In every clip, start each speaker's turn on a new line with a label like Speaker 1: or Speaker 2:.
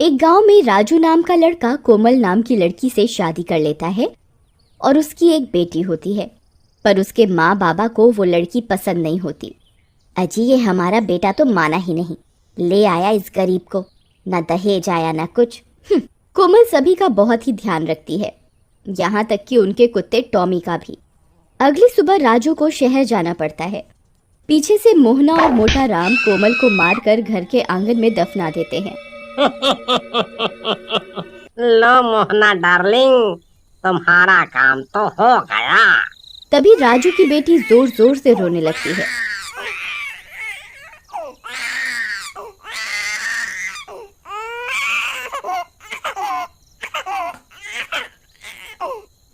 Speaker 1: एक गांव में राजू नाम का लड़का कोमल नाम की लड़की से शादी कर लेता है और उसकी एक बेटी होती है। पर उसके माँ बाबा को वो लड़की पसंद नहीं होती। अजी ये हमारा बेटा तो माना ही नहीं, ले आया इस गरीब को, न दहेज आया न कुछ। कोमल सभी का बहुत ही ध्यान रखती है, यहाँ तक कि उनके कुत्ते टॉमी का भी। अगली सुबह राजू को शहर जाना पड़ता है। पीछे से मोहना और मोटा राम कोमल को मारकर घर के आंगन में दफना देते हैं।
Speaker 2: लो मोहना डार्लिंग, तुम्हारा काम तो हो गया।
Speaker 1: तभी राजू की बेटी जोर जोर से रोने लगती है।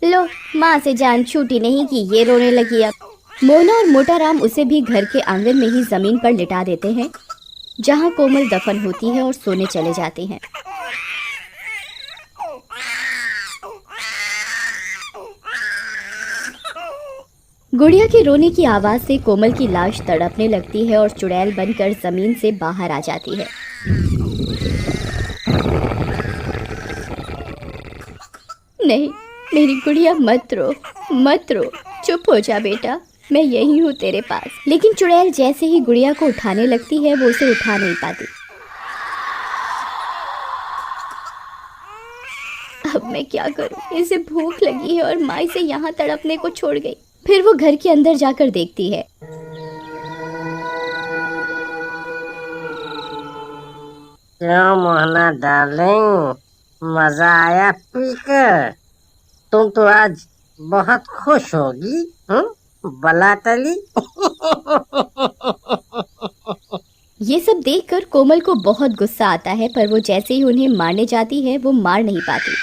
Speaker 1: लो, माँ से जान छूटी नहीं कि ये रोने लगी। अब मोहना और मोटा राम उसे भी घर के आंगन में ही जमीन पर लिटा देते हैं, जहाँ कोमल दफन होती है, और सोने चले जाते हैं। गुड़िया के रोने की आवाज से कोमल की लाश तड़पने लगती है और चुड़ैल बनकर जमीन से बाहर आ जाती है। नहीं, मेरी गुड़िया मत रो, मत रो, चुप हो जा बेटा, मैं यही हूँ तेरे पास। लेकिन चुड़ैल जैसे ही गुड़िया को उठाने लगती है, वो उसे उठा नहीं पाती। अब मैं क्या करूँ? इसे भूख लगी है और माँ इसे यहाँ तड़पने को छोड़ गई। फिर वो घर के अंदर जाकर देखती है।
Speaker 2: क्यों मोहना डार्लिंग, मजा आया पीकर? तुम तो आज बहुत खुश होगी, बला तली।
Speaker 1: ये सब देखकर कोमल को बहुत गुस्सा आता है, पर वो जैसे ही उन्हें मारने जाती है, वो मार नहीं पाती।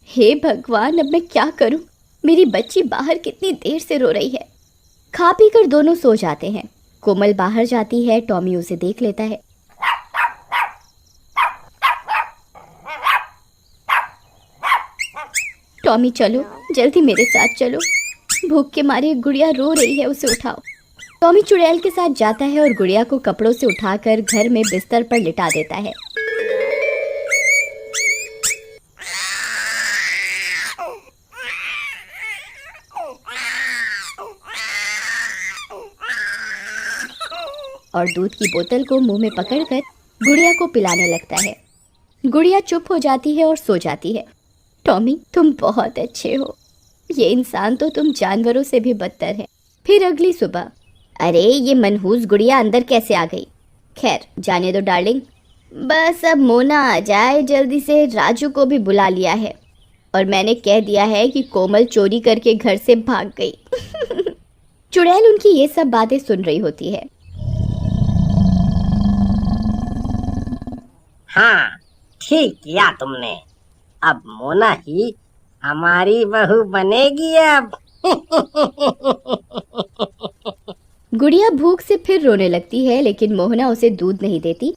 Speaker 1: हे भगवान, अब मैं क्या करूं? मेरी बच्ची बाहर कितनी देर से रो रही है। खा पी कर दोनों सो जाते हैं। कोमल बाहर जाती है, टॉमी उसे देख लेता है। टॉमी चलो, जल्दी मेरे साथ चलो, भूख के मारे गुड़िया रो रही है, उसे उठाओ। टॉमी चुड़ैल के साथ जाता है और गुड़िया को कपड़ों से उठाकर घर में बिस्तर पर लिटा देता है। और दूध की बोतल को मुंह में पकड़कर गुड़िया को पिलाने लगता है। गुड़िया चुप हो जाती है और सो जाती है। टॉमी, तुम बहुत अच्छे हो। ये इंसान तो तुम जानवरों से भी बदतर है। फिर अगली सुबह, अरे ये मनहूस गुड़िया अंदर कैसे आ गई? खैर जाने दो डार्लिंग, बस अब मोना आ जाए जल्दी से। राजू को भी बुला लिया है और मैंने कह दिया है कि कोमल चोरी करके घर से भाग गई। चुड़ैल उनकी ये सब बातें सुन रही होती है।
Speaker 2: हाँ, ठीक किया तुमने। अब मोना ही हमारी बहू बनेगी अब।
Speaker 1: गुड़िया भूख से फिर रोने लगती है, लेकिन मोहना उसे दूध नहीं देती।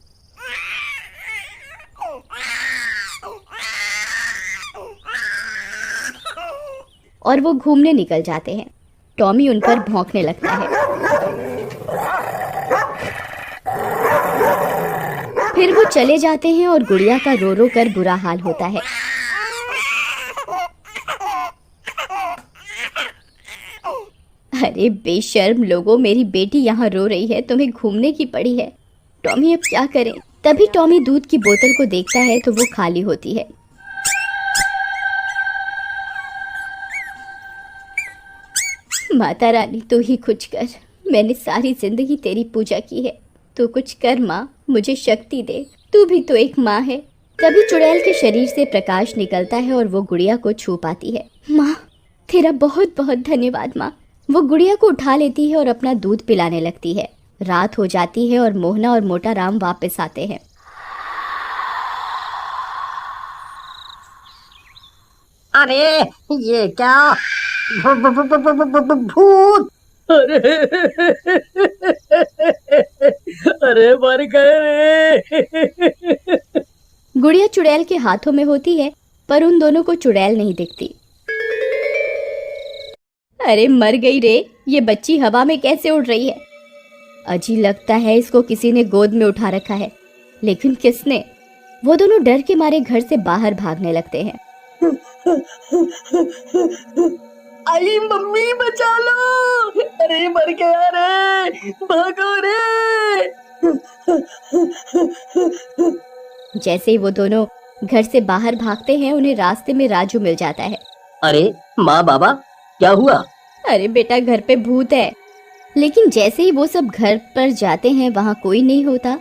Speaker 1: और वो घूमने निकल जाते हैं। टॉमी उन पर भौंकने लगता है। फिर वो चले जाते हैं और गुड़िया का रो रो कर बुरा हाल होता है। अरे बेशर्म लोगों, मेरी बेटी यहाँ रो रही है, तुम्हें घूमने की पड़ी है। टॉमी अब क्या करें? तभी टॉमी दूध की बोतल को देखता है तो वो खाली होती है। माता रानी तू ही कुछ कर, मैंने सारी जिंदगी तेरी पूजा की है, तू कुछ कर माँ, मुझे शक्ति दे, तू भी तो एक माँ है। तभी चुड़ैल के शरीर से प्रकाश निकलता है और वो गुड़िया को छू पाती है। माँ, तेरा बहुत बहुत धन्यवाद माँ। वो गुड़िया को उठा लेती है और अपना दूध पिलाने लगती है। रात हो जाती है और मोहना और मोटा राम वापस आते हैं।
Speaker 2: अरे ये क्या? भूत!
Speaker 3: अरे अरे मर गए रे।
Speaker 1: गुड़िया चुड़ैल के हाथों में होती है, पर उन दोनों को चुड़ैल नहीं दिखती। अरे मर गई रे, ये बच्ची हवा में कैसे उड़ रही है? अजी लगता है इसको किसी ने गोद में उठा रखा है, लेकिन किसने? वो दोनों डर के मारे घर से बाहर भागने लगते हैं।
Speaker 3: आई मम्मी बचा लो, अरे मर गया रे, भागो रे।
Speaker 1: जैसे ही वो दोनों घर से बाहर भागते हैं, उन्हें रास्ते में राजू मिल जाता है।
Speaker 3: अरे माँ बाबा क्या हुआ?
Speaker 1: अरे बेटा, घर पे भूत है। लेकिन जैसे ही वो सब घर पर जाते हैं, वहां कोई नहीं होता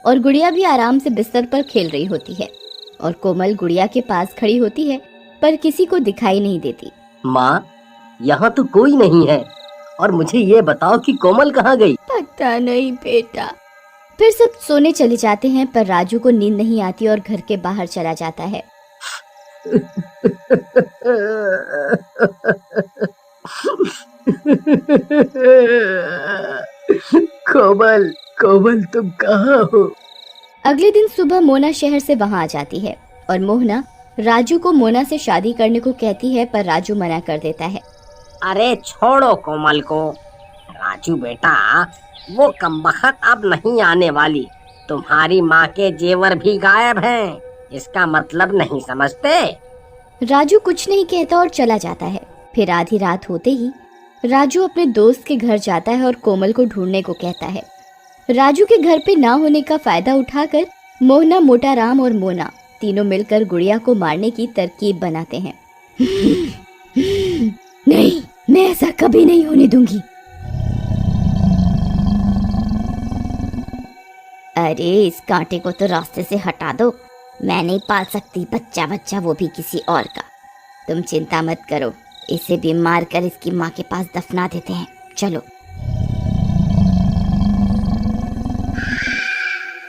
Speaker 1: और गुड़िया भी आराम से बिस्तर पर खेल रही होती है और कोमल गुड़िया के पास खड़ी होती है पर किसी को दिखाई नहीं देती।
Speaker 3: माँ, यहाँ तो कोई नहीं है और मुझे ये बताओ कि कोमल कहाँ गई?
Speaker 1: पता नहीं बेटा। फिर सब सोने चले जाते हैं पर राजू को नींद नहीं आती और घर के बाहर चला जाता है।
Speaker 3: कोमल, कोमल तुम कहाँ हो?
Speaker 1: अगले दिन सुबह मोना शहर से वहां आ जाती है और मोहना राजू को मोना से शादी करने को कहती है पर राजू मना कर देता है।
Speaker 2: अरे छोड़ो कोमल को। राजू बेटा, वो कमबख्त अब नहीं आने वाली। तुम्हारी माँ के जेवर भी गायब हैं। इसका मतलब नहीं समझते?
Speaker 1: राजू कुछ नहीं कहता और चला जाता है। फिर आधी रात होते ही राजू अपने दोस्त के घर जाता है और कोमल को ढूंढने को कहता है। राजू के घर पे ना होने का फायदा उठाकर मोहना, मोटा राम और मोना तीनों मिलकर गुड़िया को मारने की तरकीब बनाते हैं। नहीं, मैं ऐसा कभी नहीं होने दूंगी। अरे इस कांटे को तो रास्ते से हटा दो। मैं नहीं पाल सकती बच्चा, वो भी किसी और का। तुम चिंता मत करो, इसे भी मार कर इसकी माँ के पास दफना देते हैं। चलो।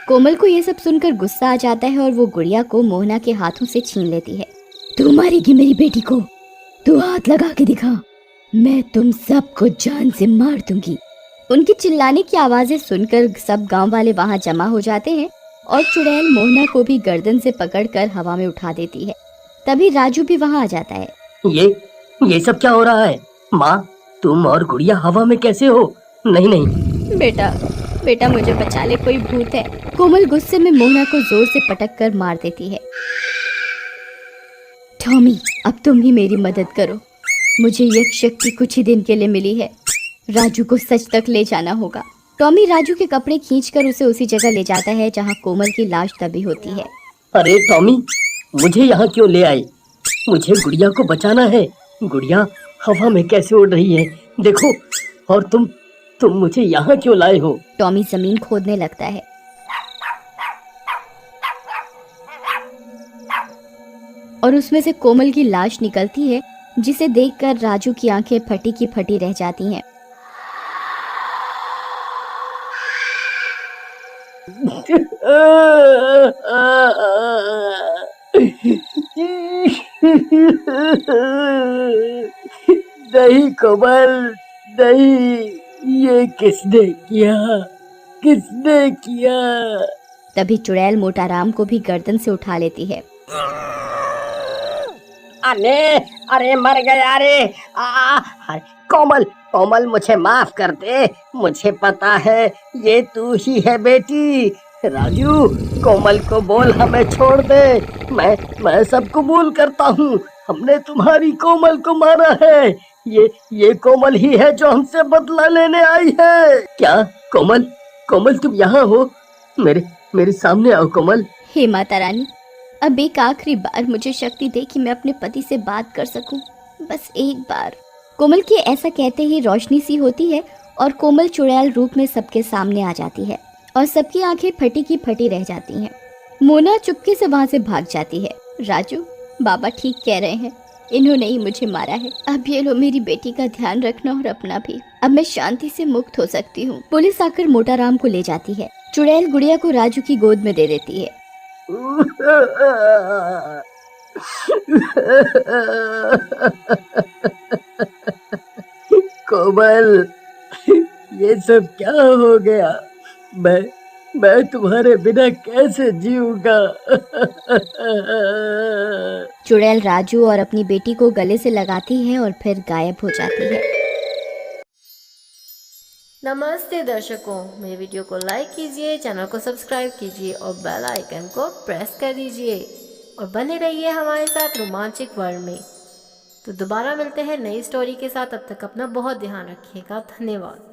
Speaker 1: कोमल को ये सब सुनकर गुस्सा आ जाता है और वो गुड़िया को मोहना के हाथों से छीन लेती है। तू मारेगी मेरी बेटी को? तू हाथ लगा के दिखा, मैं तुम सबको जान से मार दूंगी। उनकी चिल्लाने की आवाजें सुनकर सब गांव वाले वहां जमा हो जाते हैं और चुड़ैल मोहना को भी गर्दन से पकड़कर हवा में उठा देती है। तभी राजू भी वहां आ जाता है।
Speaker 3: ये सब क्या हो रहा है? माँ, तुम और गुड़िया हवा में कैसे हो? नहीं।
Speaker 1: बेटा मुझे बचा ले, कोई भूत है। कोमल गुस्से में मोहना को जोर से पटक कर मार देती है। टॉमी, अब तुम ही मेरी मदद करो। मुझे यज्ञ शक्ति कुछ ही दिन के लिए मिली है। राजू को सच तक ले जाना होगा। टॉमी राजू के कपड़े खींचकर उसे उसी जगह ले जाता है जहां कोमल की लाश दबी होती है।
Speaker 3: अरे टॉमी, मुझे यहाँ क्यों ले आई? मुझे गुड़िया को बचाना है। गुड़िया हवा में कैसे उड़ रही है देखो। और तुम मुझे यहाँ क्यों लाए हो?
Speaker 1: टॉमी जमीन खोदने लगता है और उसमें से कोमल की लाश निकलती है, जिसे देखकर राजू की आंखें फटी की फटी रह जाती हैं।
Speaker 3: नहीं कोमल, नहीं, ये किसने किया?
Speaker 1: तभी चुड़ैल मोटा राम को भी गर्दन से उठा लेती है।
Speaker 2: अरे मर गया रे। अरे कोमल मुझे माफ कर दे। मुझे पता है ये तू ही है बेटी। राजू, कोमल को बोल हमें छोड़ दे। मैं सब कबूल करता हूँ। हमने तुम्हारी कोमल को मारा है। ये कोमल ही है जो हमसे बदला लेने आई है।
Speaker 3: क्या? कोमल तुम यहाँ हो? मेरे सामने आओ कोमल।
Speaker 1: हे माता रानी, अब एक आखिरी बार मुझे शक्ति दे कि मैं अपने पति से बात कर सकूं, बस एक बार। कोमल के ऐसा कहते ही रोशनी सी होती है और कोमल चुड़ैल रूप में सबके सामने आ जाती है और सबकी आंखें फटी की फटी रह जाती हैं। मोना चुपके से वहां से भाग जाती है। राजू, बाबा ठीक कह रहे हैं, इन्होंने ही मुझे मारा है। अब ये लो, मेरी बेटी का ध्यान रखना और अपना भी। अब मैं शांति से मुक्त हो सकती हूँ। पुलिस आकर मोटा राम को ले जाती है। चुड़ैल गुड़िया को राजू की गोद में दे देती है।
Speaker 3: कोमल, ये सब क्या हो गया? मैं तुम्हारे बिना कैसे जीऊंगा।
Speaker 1: चुड़ैल राजू और अपनी बेटी को गले से लगाती है और फिर गायब हो जाती है।
Speaker 4: नमस्ते दर्शकों, मेरे वीडियो को लाइक कीजिए, चैनल को सब्सक्राइब कीजिए और बेल आइकन को प्रेस कर दीजिए और बने रहिए हमारे साथ रोमांचक वर्ल्ड में। तो दोबारा मिलते हैं नई स्टोरी के साथ, तब तक अपना बहुत ध्यान रखिएगा। धन्यवाद।